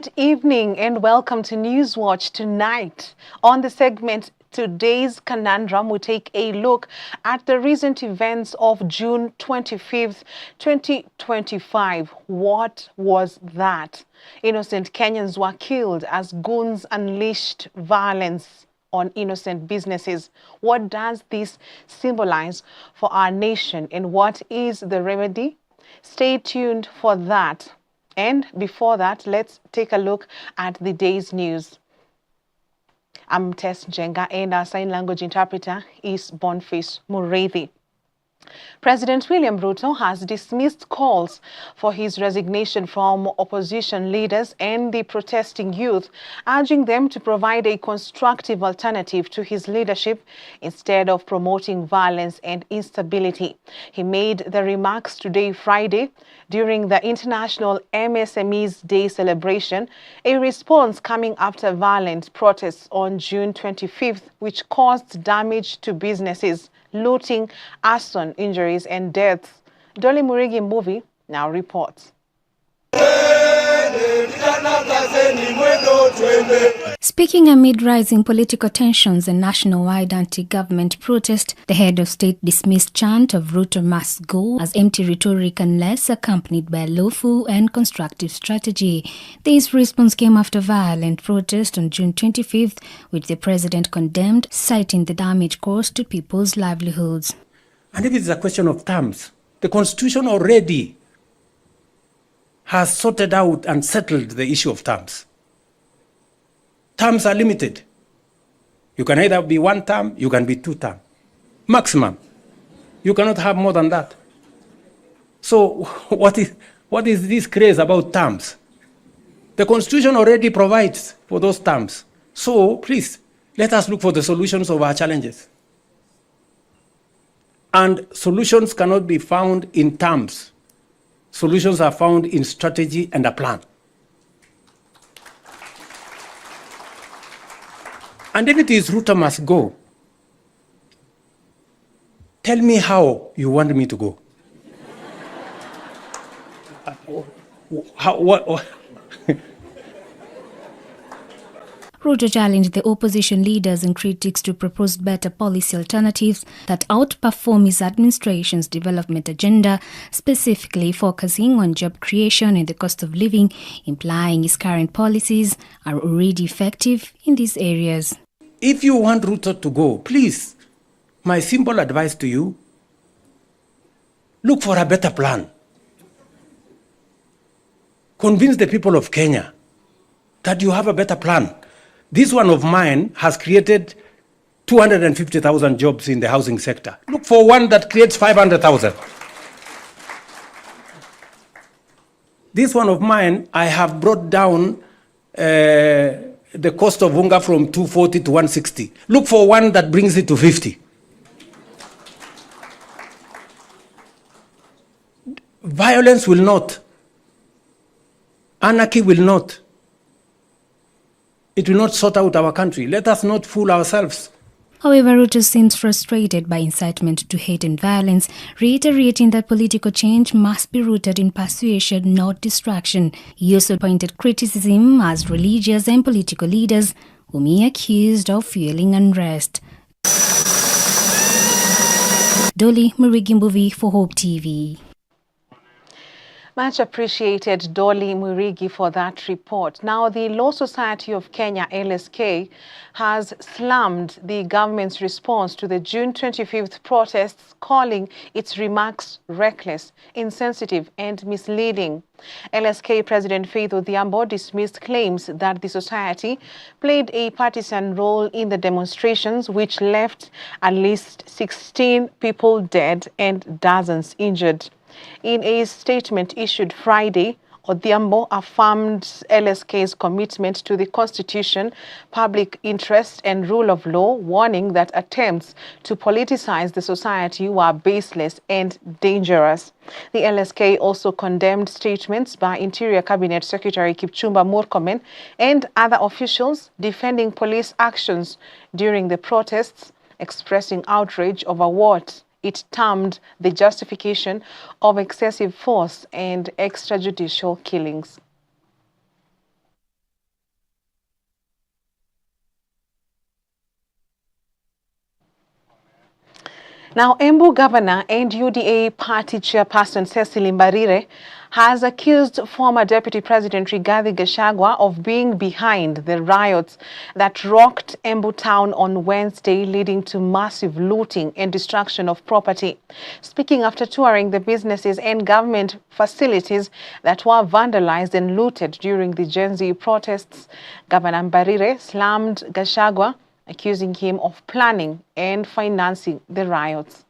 Good evening and welcome to Newswatch tonight. On the segment Today's Conundrum, we take a look at the recent events of June 25th, 2025. What was that? Innocent Kenyans were killed as goons unleashed violence on innocent businesses. What does this symbolize for our nation and what is the remedy? Stay tuned for that. And before that, let's take a look at the day's news. I'm Tess Njenga and our sign language interpreter is Boniface Mureithi. President William Ruto has dismissed calls for his resignation from opposition leaders and the protesting youth, urging them to provide a constructive alternative to his leadership instead of promoting violence and instability. He made the remarks today, Friday, during the International MSMEs Day celebration, a response coming after violent protests on June 25th, which caused damage to businesses, looting, arson, injuries and deaths. Dolly Murigi now reports. Speaking amid rising political tensions and nationwide anti-government protest, the head of state dismissed chant of Ruto must go as empty rhetoric unless accompanied by lawful and constructive strategy. This response came after violent protest on June 25th, which the president condemned, citing the damage caused to people's livelihoods. And if it's a question of terms, the Constitution already has sorted out and settled the issue of terms. Terms are limited. You can either be 1 term, you can be 2 term. Maximum. You cannot have more than that. So what is this craze about terms? The Constitution already provides for those terms. So please, let us look for the solutions of our challenges. And solutions cannot be found in terms. Solutions are found in strategy and a plan. And if it is Ruto must go, tell me how you want me to go. What? Ruto challenged the opposition leaders and critics to propose better policy alternatives that outperform his administration's development agenda, specifically focusing on job creation and the cost of living, implying his current policies are already effective in these areas. If you want Ruto to go, please, my simple advice to you, look for a better plan. Convince the people of Kenya that you have a better plan. This one of mine has created 250,000 jobs in the housing sector. Look for one that creates 500,000. This one of mine, I have brought down the cost of unga from 240 to 160. Look for one that brings it to 50. Violence will not. Anarchy will not. It will not sort out our country. Let us not fool ourselves. However, Ruto seems frustrated by incitement to hate and violence, reiterating that political change must be rooted in persuasion, not distraction. He also pointed criticism as religious and political leaders whom he accused of fueling unrest. Dolly Murigi for Hope TV. Much appreciated, Dolly Murigi, for that report. Now, the Law Society of Kenya, LSK, has slammed the government's response to the June 25th protests, calling its remarks reckless, insensitive, and misleading. LSK President Faith Odhiambo dismissed claims that the society played a partisan role in the demonstrations, which left at least 16 people dead and dozens injured. In a statement issued Friday, Odhiambo affirmed LSK's commitment to the Constitution, public interest and rule of law, warning that attempts to politicize the society were baseless and dangerous. The LSK also condemned statements by Interior Cabinet Secretary Kipchumba Murkomen and other officials defending police actions during the protests, expressing outrage over what it termed the justification of excessive force and extrajudicial killings. Now, Embu Governor and UDA party chairperson Cecily Mbarire has accused former Deputy President Rigathi Gachagua of being behind the riots that rocked Embu town on Wednesday, leading to massive looting and destruction of property. Speaking after touring the businesses and government facilities that were vandalized and looted during the Gen Z protests, Governor Mbarire slammed Gachagua, accusing him of planning and financing the riots.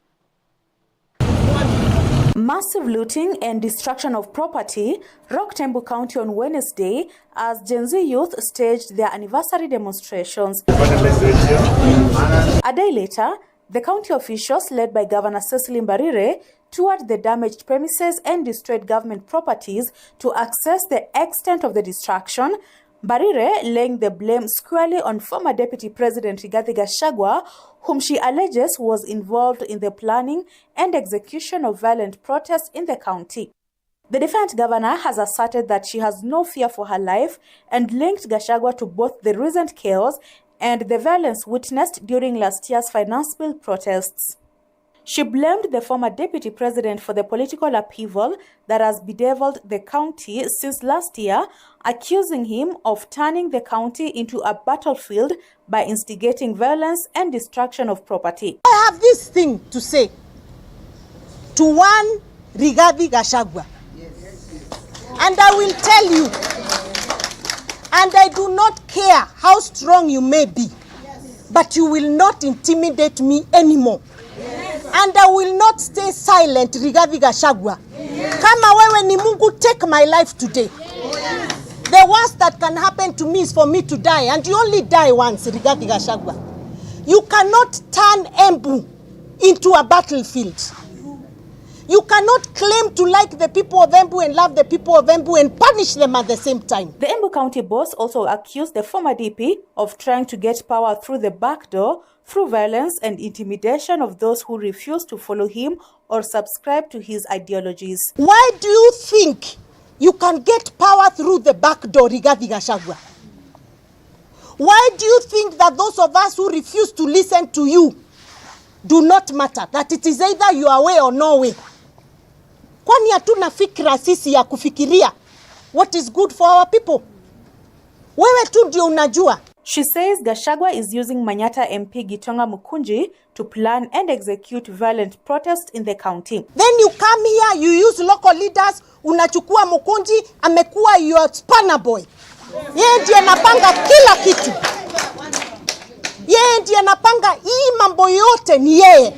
Massive looting and destruction of property rocked Embu County on Wednesday as Gen Z youth staged their anniversary demonstrations. A day later, the county officials, led by Governor Cecily Mbarire, toured the damaged premises and destroyed government properties to assess the extent of the destruction, Mbarire laying the blame squarely on former Deputy President Rigathi Gachagua, whom she alleges was involved in the planning and execution of violent protests in the county. The defiant governor has asserted that she has no fear for her life and linked Gachagua to both the recent chaos and the violence witnessed during last year's finance bill protests. She blamed the former deputy president for the political upheaval that has bedeviled the county since last year, accusing him of turning the county into a battlefield by instigating violence and destruction of property. I have this thing to say to one Rigathi Gachagua, and I will tell you, and I do not care how strong you may be, but you will not intimidate me anymore. And I will not stay silent, Rigathi Gachagua. Kama wewe ni Mungu, take my life today. The worst that can happen to me is for me to die, and you only die once, Rigathi Gachagua. You cannot turn Embu into a battlefield. You cannot claim to like the people of Embu and love the people of Embu and punish them at the same time. The Embu County boss also accused the former DP of trying to get power through the back door through violence and intimidation of those who refuse to follow him or subscribe to his ideologies. Why do you think you can get power through the back door, Rigathi Gachagua? Why do you think that those of us who refuse to listen to you do not matter? That it is either you are way or no way? Kwani hatuna fikra sisi ya kufikiria what is good for our people? Wewe tu ndio unajua. She says Gachagua is using Manyata MP Gitonga Mukunji to plan and execute violent protests in the county. Then you come here, you use local leaders, unachukua Mukunji, amekuwa your spanner boy. Yeye ndiye anapanga kila kitu. Yeye ndiye anapanga hii mambo yote ni yeye.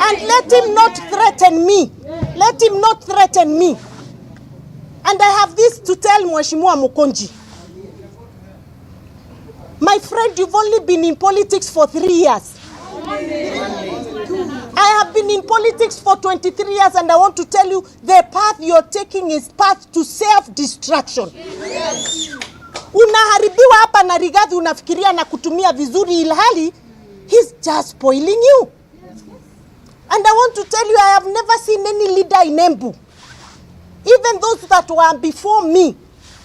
And let him not threaten me. Let him not threaten me. And I have this to tell Mheshimiwa Mukunji. My friend, you've only been in politics for 3 years. I have been in politics for 23 years, and I want to tell you, the path you're taking is path to self-destruction. Unaharibiwa hapa na Rigathi, unafikiria na kutumia vizuri ilhali, he's just spoiling you. And I want to tell you, I have never seen any leader in Embu, even those that were before me,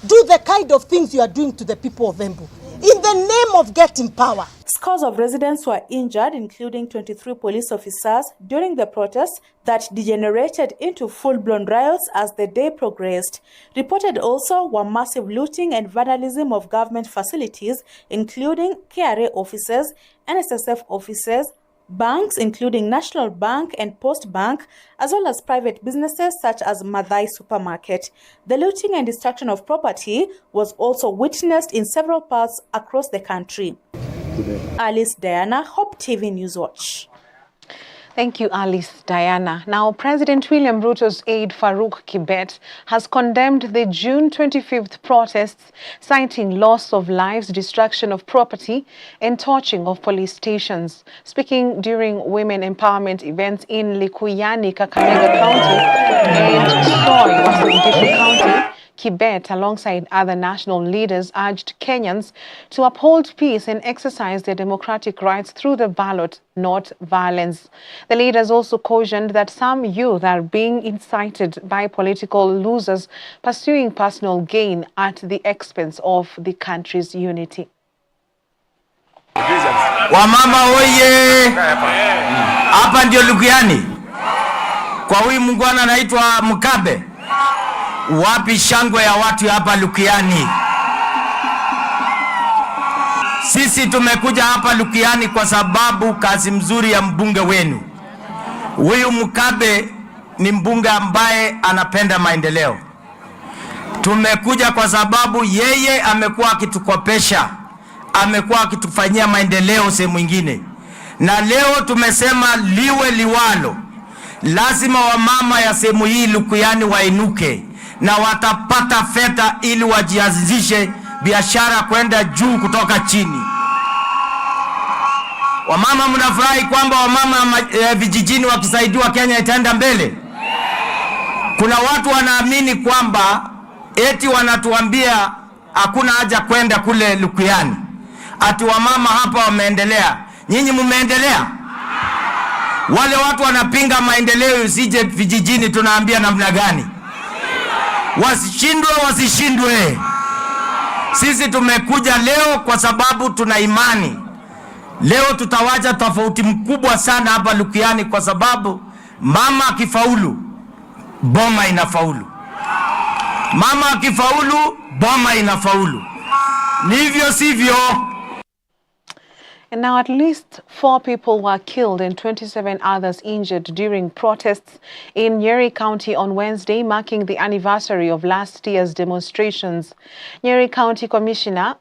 do the kind of things you are doing to the people of Embu in the name of getting power. Scores of residents were injured, including 23 police officers, during the protests that degenerated into full-blown riots as the day progressed. Reported also were massive looting and vandalism of government facilities, including KRA offices, NSSF offices, banks, including National Bank and Post Bank, as well as private businesses such as Madhai Supermarket. The looting and destruction of property was also witnessed in several parts across the country. Alice Diana, Hope TV Newswatch. Thank you, Alice Diana. Now, President William Ruto's aide Farouk Kibet has condemned the June 25th protests, citing loss of lives, destruction of property, and torching of police stations. Speaking during women empowerment events in Likuyani, Kakamega County, and Soy, Uasin County, Kibet, alongside other national leaders, urged Kenyans to uphold peace and exercise their democratic rights through the ballot, not violence. The leaders also cautioned that some youth are being incited by political losers pursuing personal gain at the expense of the country's unity. Wamama oye! Hapa ndio Lukiani. Kwa huyu mungwana anaitwa Mukabe. Wapi shangwe ya watu hapa Lukiani? Sisi tumekuja hapa Lukiani kwa sababu kazi mzuri ya mbunge wenu. Huyu Mukabe ni mbunge ambaye anapenda maendeleo. Tumekuja kwa sababu yeye amekuwa akitukopesha, amekuwa akitufanyia maendeleo sehemu nyingine. Na leo tumesema liwe liwalo, lazima wamama ya sehemu hii Lukiani wainuke na watapata fedha ili wajianzishe biashara kwenda juu kutoka chini. Wamama mnafurahi kwamba wamama vijijini wakisaidiwa Kenya itaenda mbele? Kuna watu wanaamini kwamba eti wanatuambia hakuna haja kwenda kule Lukiani, ati wamama hapa wameendelea. Nyinyi mumeendelea? Wale watu wanapinga maendeleo usije vijijini, tunaambia namna gani? Wasishindwe. Sisi tumekuja leo kwa sababu tuna imani. Leo tutawaja tofauti mkubwa sana hapa Lukiani, kwa sababu mama akifaulu, boma inafaulu. Mama akifaulu, boma inafaulu. Ni hivyo sivyo? And now at least 4 people were killed and 27 others injured during protests in Nyeri County on Wednesday, marking the anniversary of last year's demonstrations. Nyeri County Commissioner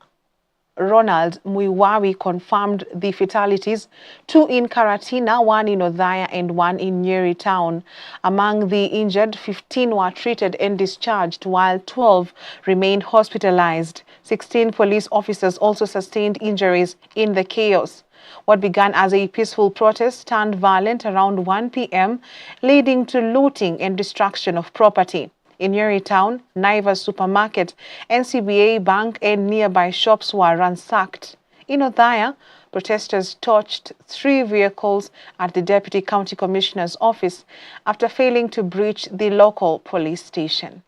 Ronald Muiwawi confirmed the fatalities, 2 in Karatina, 1 in Othaya and 1 in Nyeri town. Among the injured, 15 were treated and discharged, while 12 remained hospitalized. 16 police officers also sustained injuries in the chaos. What began as a peaceful protest turned violent around 1 p.m., leading to looting and destruction of property. In Nyeri town, Naivas Supermarket, NCBA Bank and nearby shops were ransacked. In Othaya, protesters torched 3 vehicles at the Deputy County Commissioner's office after failing to breach the local police station.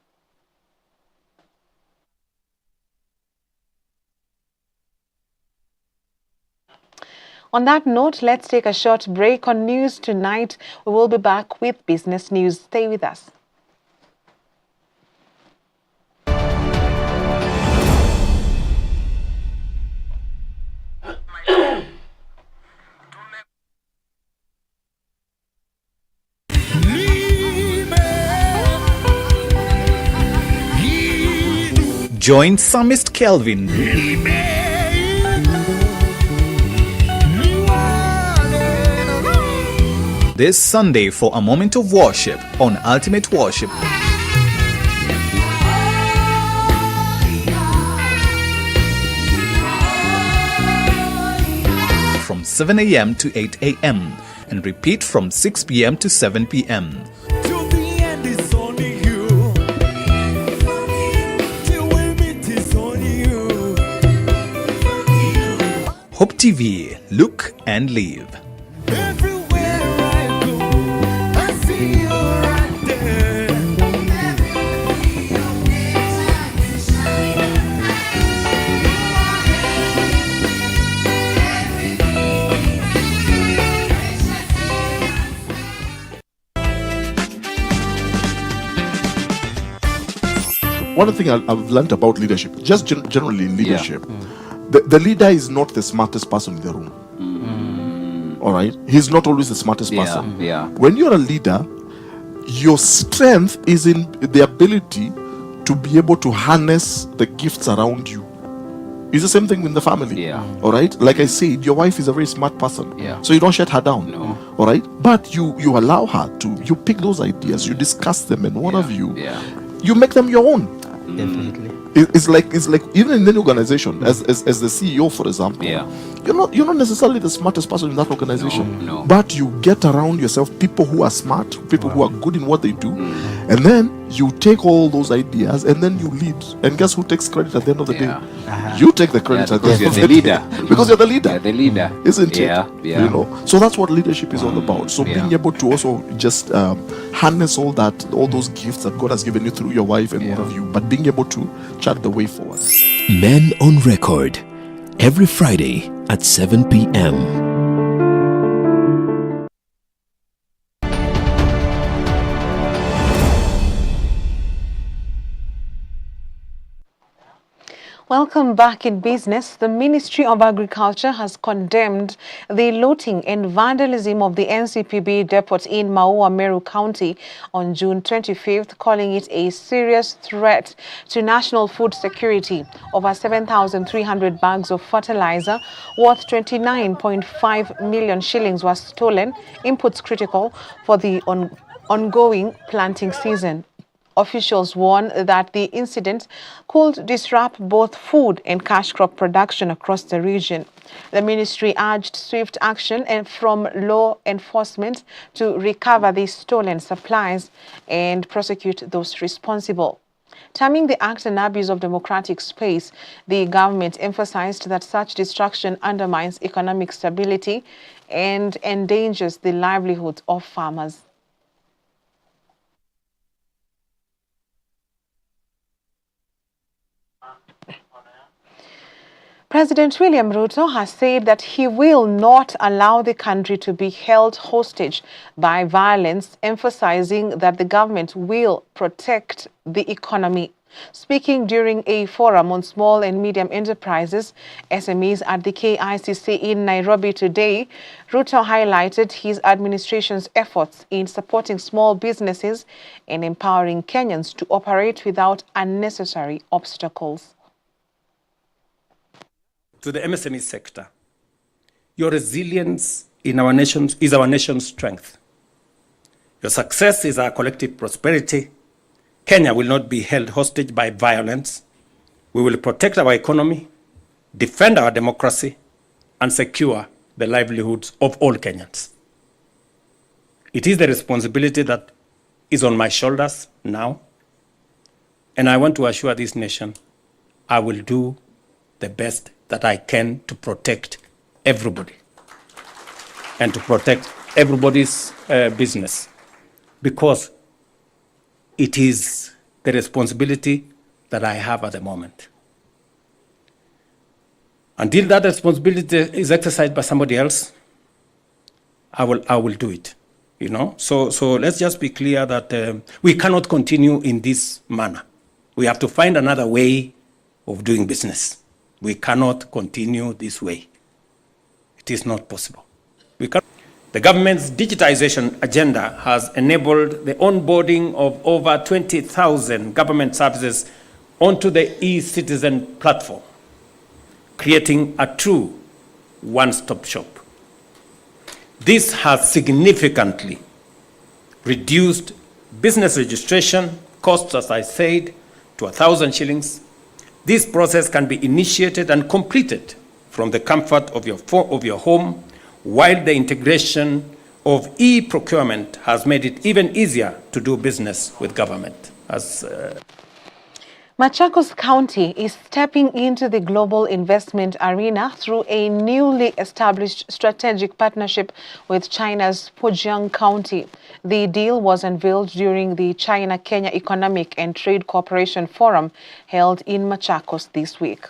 On that note, let's take a short break on News Tonight. We will be back with business news. Stay with us. Join Psalmist Kelvin this Sunday for a moment of worship on Ultimate Worship. From 7 a.m. to 8 a.m. and repeat from 6 p.m. to 7 p.m. Hope TV, look and live. One thing I've learned about leadership, just generally leadership, the leader is not the smartest person in the room. All right? He's not always the smartest person. When you're a leader, your strength is in the ability to be able to harness the gifts around you. It's the same thing with the family. All right? Like I said, your wife is a very smart person. So you don't shut her down. All right? But you allow her to, you pick those ideas, you discuss them, and one of you, you make them your own. Definitely. It's like even in any organization, as the CEO, for example, you're not necessarily the smartest person in that organization, but you get around yourself people who are smart, people who are good in what they do, and then you take all those ideas and then you lead. And guess who takes credit at the end of the day? You take the credit at the end of the day. Because you're the leader. You're the leader. Isn't it? You know. So that's what leadership is all about. So being able to also just harness all those gifts that God has given you through your wife and one of you, but being able to chart the way forward. Men on record, every Friday at 7 p.m. Welcome back in business. The Ministry of Agriculture has condemned the looting and vandalism of the NCPB depot in Maua, Meru County on June 25th, calling it a serious threat to national food security. Over 7,300 bags of fertilizer worth 29.5 million shillings was stolen, inputs critical for the ongoing planting season. Officials warn that the incident could disrupt both food and cash crop production across the region. The ministry urged swift action from law enforcement to recover the stolen supplies and prosecute those responsible. Terming the act an abuse of democratic space, the government emphasized that such destruction undermines economic stability and endangers the livelihoods of farmers. President William Ruto has said that he will not allow the country to be held hostage by violence, emphasizing that the government will protect the economy. Speaking during a forum on small and medium enterprises, SMEs at the KICC in Nairobi today, Ruto highlighted his administration's efforts in supporting small businesses and empowering Kenyans to operate without unnecessary obstacles. To the MSME sector, your resilience in our nation is our nation's strength. Your success is our collective prosperity. Kenya will not be held hostage by violence. We will protect our economy, defend our democracy, and secure the livelihoods of all Kenyans. It is the responsibility that is on my shoulders now, and I want to assure this nation I will do the best that I can to protect everybody and to protect everybody's business, because it is the responsibility that I have at the moment. Until that responsibility is exercised by somebody else, I will do it. You know, so let's just be clear that we cannot continue in this manner. We have to find another way of doing business. We cannot continue this way. It is not possible. The government's digitization agenda has enabled the onboarding of over 20,000 government services onto the e-citizen platform, creating a true one-stop shop. This has significantly reduced business registration costs, as I said, to 1,000 shillings. This process can be initiated and completed from the comfort of your home, while the integration of e-procurement has made it even easier to do business with government. Machakos County is stepping into the global investment arena through a newly established strategic partnership with China's Pujiang County. The deal was unveiled during the China-Kenya Economic and Trade Cooperation Forum held in Machakos this week.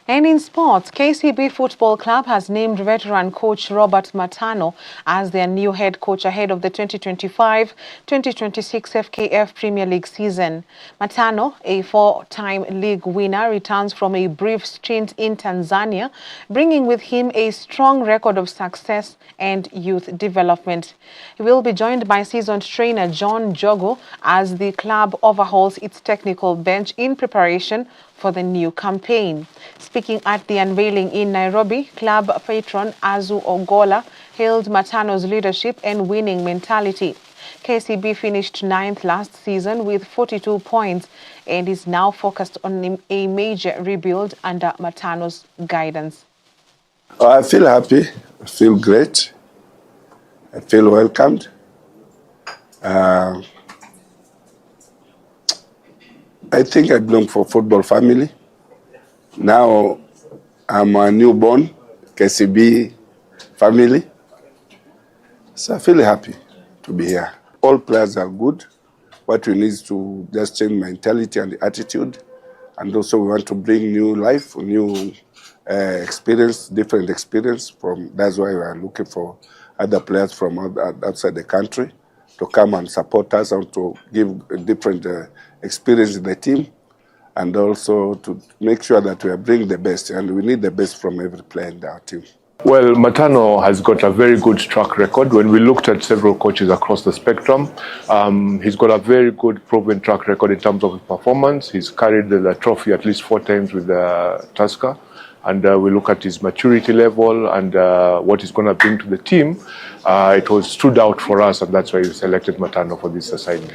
And in sports, KCB Football Club has named veteran coach Robert Matano as their new head coach ahead of the 2025-2026 FKF Premier League season. Matano, a four-time league winner, returns from a brief stint in Tanzania, bringing with him a strong record of success and youth development. He will be joined by seasoned trainer John Jogo as the club overhauls its technical bench in preparation for the new campaign. Speaking at the unveiling in Nairobi, club patron Azu Ogola hailed Matano's leadership and winning mentality. KCB finished 9th last season with 42 points and is now focused on a major rebuild under Matano's guidance. I feel happy, I feel great, I feel welcomed. I think I belong for football family. Now I'm a newborn KCB family. So I feel happy to be here. All players are good. What we need is to just change mentality and attitude. And also we want to bring new life, new experience, different experience. That's why we are looking for other players from outside the country to come and support us and to give a different experience in the team, and also to make sure that we are bringing the best, and we need the best from every player in our team. Well, Matano has got a very good track record. When we looked at several coaches across the spectrum, he's got a very good proven track record in terms of his performance. He's carried the trophy at least 4 times with Tusker. And we look at his maturity level and what he's going to bring to the team. It was stood out for us, and that's why we selected Matano for this assignment.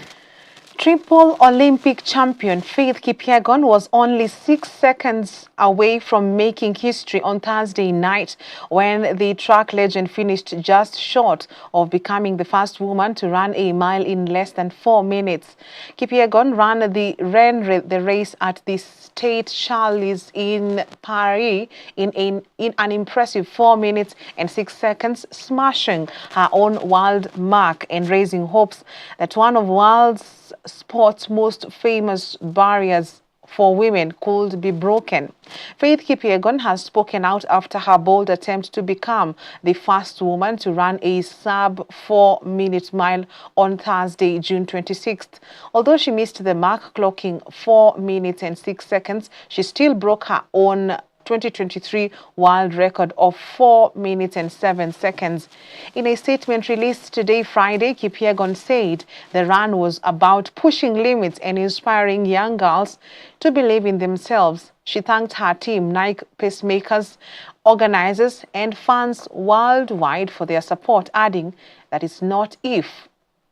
Triple Olympic champion Faith Kipyegon was only 6 seconds away from making history on Thursday night when the track legend finished just short of becoming the first woman to run a mile in less than 4 minutes. Kipyegon ran the race at the State Charles in Paris in an impressive 4 minutes and 6 seconds, smashing her own world mark and raising hopes that one of world's sport's most famous barriers for women could be broken. Faith Kipyegon has spoken out after her bold attempt to become the first woman to run a sub-4 minute mile on Thursday, June 26th. Although she missed the mark, clocking 4 minutes and 6 seconds, she still broke her own 2023 world record of 4 minutes and 7 seconds. In a statement released today, Friday, Kipyegon said the run was about pushing limits and inspiring young girls to believe in themselves. She thanked her team, Nike pacemakers, organizers, and fans worldwide for their support, adding that it's not if,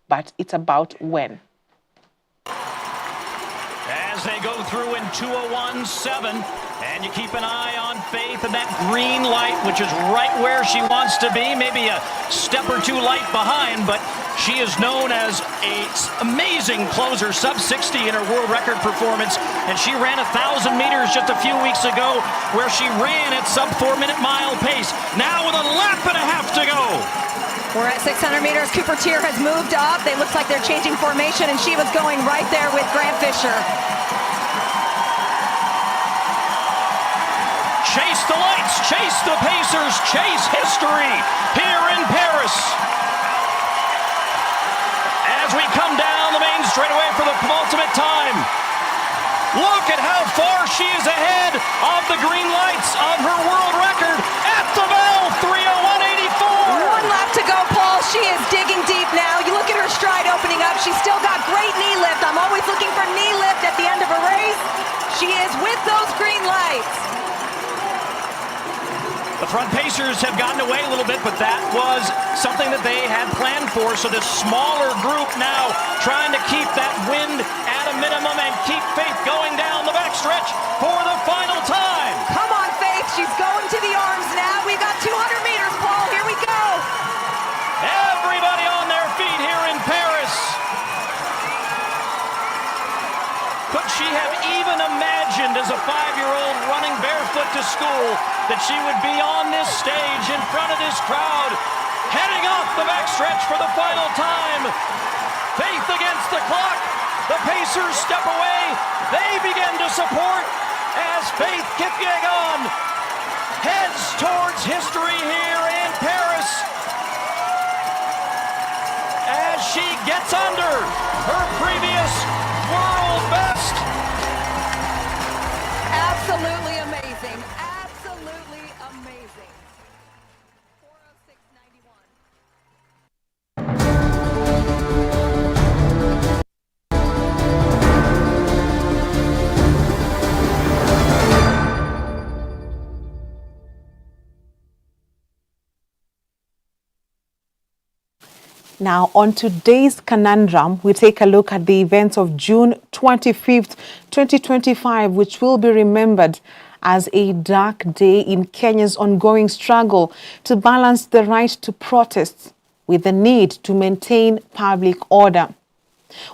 but it's about when. As they go through in 2:01.7, and you keep an eye on Faith and that green light, which is right where she wants to be, maybe a step or two light behind, but she is known as an amazing closer, sub-60 in her world record performance, and she ran 1,000 meters just a few weeks ago where she ran at sub-4 minute mile pace. Now with a lap and a half to go. We're at 600 meters. Cooper Tier has moved up. They look like they're changing formation, and she was going right there with Grant Fisher. Chase the lights, chase the Pacers, chase history here in Paris. As we come down the main straightaway for the penultimate time. Look at how far she is ahead of the green lights of her world record at the bell, 3:01.84. 1 lap to go, Paul. She is digging deep now. You look at her stride opening up. She's still got great knee lift. I'm always looking for knee lift at the end of a race. She is with those green lights. The front Pacers have gotten away a little bit, but that was something that they had planned for. So this smaller group now trying to keep that wind at a minimum and keep Faith going down the backstretch for the final time. Come on, Faith. She's going to the arms now. We've got 200 meters, Paul. Here we go. Everybody on their feet here in Paris. Could she have even imagined as a 5-year-old running barefoot to school that she would be on this stage in front of this crowd, heading off the backstretch for the final time? Faith against the clock. The Pacers step away. They begin to support as Faith Kipyegon heads towards history here in Paris as she gets under her previous world best. Absolutely amazing. Absolutely amazing. 4:06.91. Now, on today's Conundrum, we take a look at the events of June 25th, 2025, which will be remembered as a dark day in Kenya's ongoing struggle to balance the right to protest with the need to maintain public order.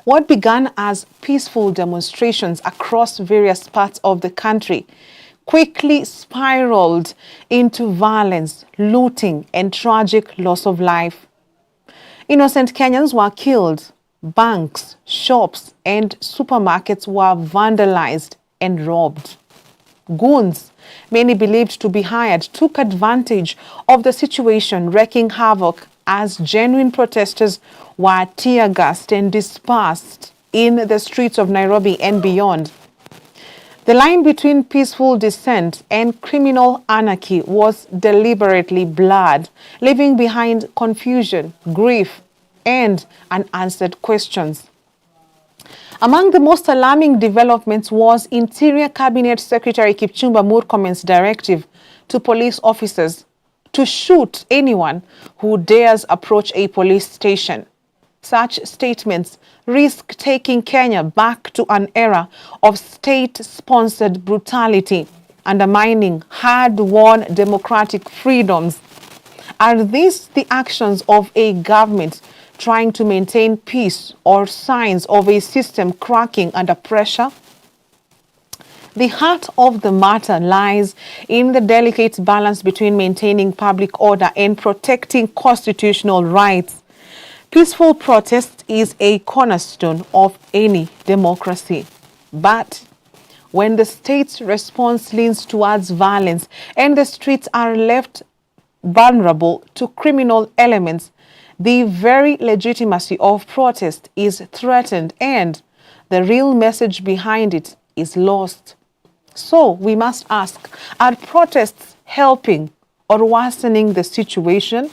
What began as peaceful demonstrations across various parts of the country quickly spiraled into violence, looting, and tragic loss of life. Innocent Kenyans were killed. Banks, shops, and supermarkets were vandalized and robbed. Goons, many believed to be hired, took advantage of the situation, wreaking havoc as genuine protesters were tear-gassed and dispersed in the streets of Nairobi and beyond. The line between peaceful dissent and criminal anarchy was deliberately blurred, leaving behind confusion, grief, and unanswered questions. Among the most alarming developments was Interior Cabinet Secretary Kipchumba Murkomen's directive to police officers to shoot anyone who dares approach a police station. Such statements risk taking Kenya back to an era of state-sponsored brutality, undermining hard-won democratic freedoms. Are these the actions of a government trying to maintain peace or signs of a system cracking under pressure? The heart of the matter lies in the delicate balance between maintaining public order and protecting constitutional rights. Peaceful protest is a cornerstone of any democracy. But when the state's response leans towards violence and the streets are left vulnerable to criminal elements, the very legitimacy of protest is threatened and the real message behind it is lost. So we must ask, are protests helping or worsening the situation?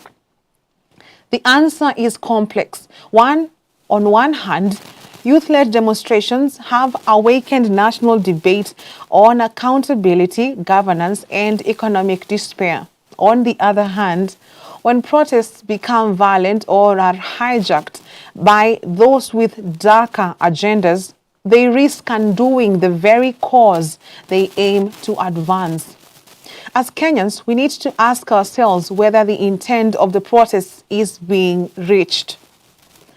The answer is complex. On one hand, youth-led demonstrations have awakened national debate on accountability, governance, and economic despair. On the other hand, when protests become violent or are hijacked by those with darker agendas, they risk undoing the very cause they aim to advance. As Kenyans, we need to ask ourselves whether the intent of the protests is being reached.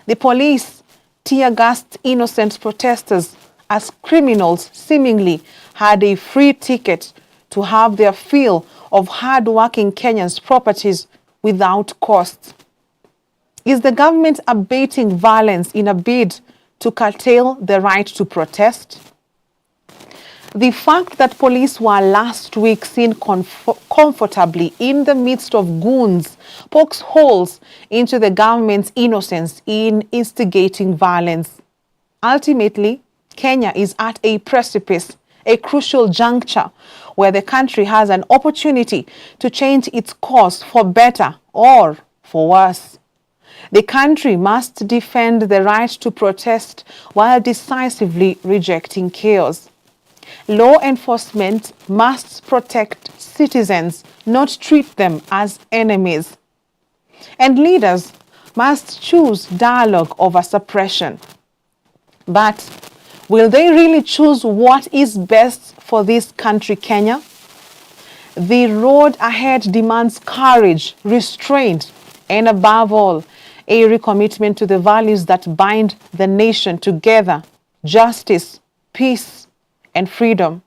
The police tear-gassed innocent protesters as criminals seemingly had a free ticket to have their fill of hard-working Kenyans' properties without cost. Is the government abating violence in a bid to curtail the right to protest? The fact that police were last week seen comfortably in the midst of goons pokes holes into the government's innocence in instigating violence. Ultimately, Kenya is at a precipice, a crucial juncture where the country has an opportunity to change its course for better or for worse. The country must defend the right to protest while decisively rejecting chaos. Law enforcement must protect citizens, not treat them as enemies. And leaders must choose dialogue over suppression. But will they really choose what is best for this country, Kenya? The road ahead demands courage, restraint, and above all, a recommitment to the values that bind the nation together: justice, peace, and freedom.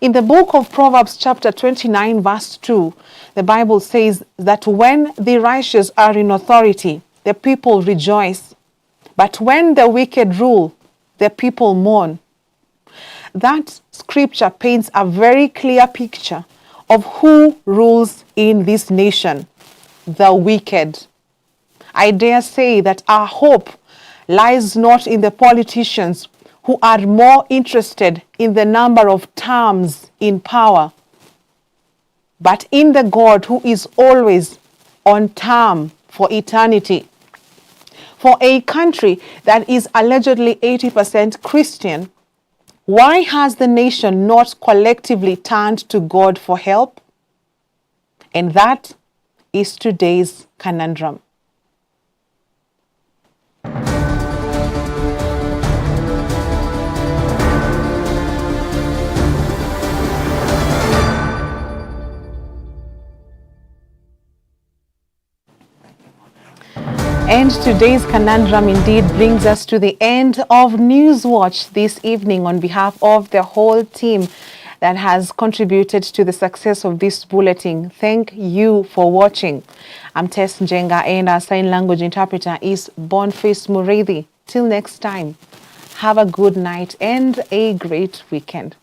In the book of Proverbs chapter 29 verse 2, the Bible says that when the righteous are in authority, the people rejoice. But when the wicked rule, the people mourn. That scripture paints a very clear picture of who rules in this nation: the wicked. I dare say that our hope lies not in the politicians who are more interested in the number of terms in power, but in the God who is always on term for eternity. For a country that is allegedly 80% Christian, why has the nation not collectively turned to God for help? And that is today's conundrum. And today's conundrum indeed brings us to the end of Newswatch this evening. On behalf of the whole team that has contributed to the success of this bulletin, thank you for watching. I'm Tess Njenga and our sign language interpreter is Boniface Mureithi. Till next time, have a good night and a great weekend.